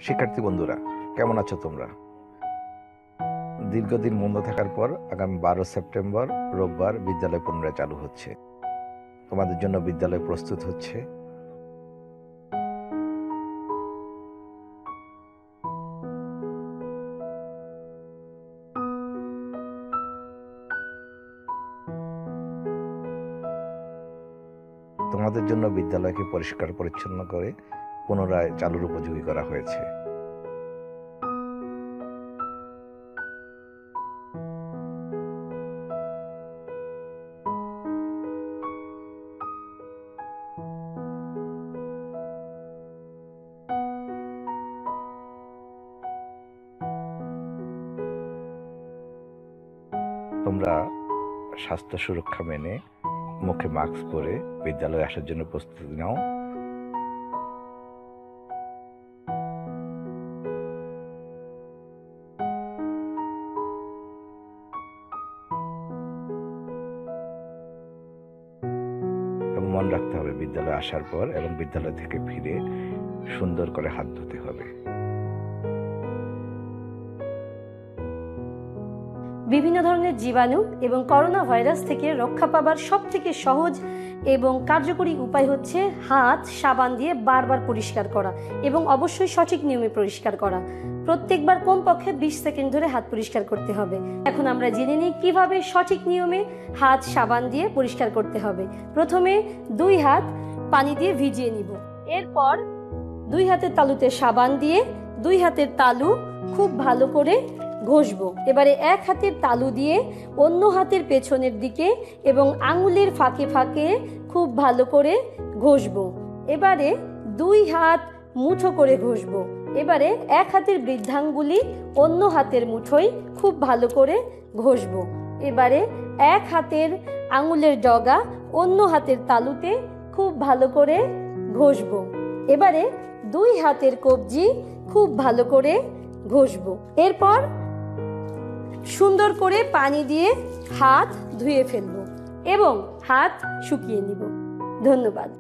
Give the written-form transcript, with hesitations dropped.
শিক্ষার্থী বন্ধুরা, কেমন আছো তোমরা? দীর্ঘদিন বন্ধ থাকার পর আগামী 12 সেপ্টেম্বর রোববার বিদ্যালয় পুনরায় চালু হচ্ছে। তোমাদের জন্য বিদ্যালয় প্রস্তুত হচ্ছে। তোমাদের জন্য বিদ্যালয়কে পরিষ্কার পরিচ্ছন্ন করে পুনরায় চালুর উপযোগী করা হয়েছে। তোমরা স্বাস্থ্য সুরক্ষা মেনে মুখে মাস্ক পরে বিদ্যালয়ে আসার জন্য প্রস্তুতি নাও। এবং মনে রাখতে হবে বিদ্যালয়ে আসার পর এবং বিদ্যালয় থেকে ফিরে সুন্দর করে হাত ধুতে হবে। বিভিন্ন ধরনের জীবাণু এবং করোনা ভাইরাস থেকে রক্ষা পাবার সবথেকে সহজ এবং কার্যকরী উপায় হচ্ছে হাত সাবান দিয়ে বারবার পরিষ্কার করা এবং অবশ্যই সঠিক নিয়মে পরিষ্কার করা। প্রত্যেকবার কমপক্ষে 20 সেকেন্ড ধরে হাত পরিষ্কার করতে হবে। এখন আমরা জেনে নিই কিভাবে সঠিক নিয়মে হাত সাবান দিয়ে পরিষ্কার করতে হবে। প্রথমে 2 হাত পানি দিয়ে ভিজিয়ে নিব। এরপর 2 হাতের তালুতে সাবান দিয়ে 2 হাতের তালু খুব ভালো করে ঘষবো। এবারে 1 হাতের তালু দিয়ে অন্য হাতের পেছনের দিকে এবং আঙুলের ফাঁকে ফাঁকে খুব ভালো করে ঘষবো। এবারে 2 হাত মুঠো করে ঘষবো। এবারে 1 হাতের বৃদ্ধাঙ্গুলি অন্য হাতের মুঠোয় খুব ভালো করে ঘষবো। এবারে 1 হাতের আঙুলের ডগা অন্য হাতের তালুতে খুব ভালো করে ঘষবো। এবারে 2 হাতের কবজি খুব ভালো করে ঘষবো। এরপর সুন্দর করে পানি দিয়ে হাত ধুয়ে ফেলবো এবং হাত শুকিয়ে নিব। ধন্যবাদ।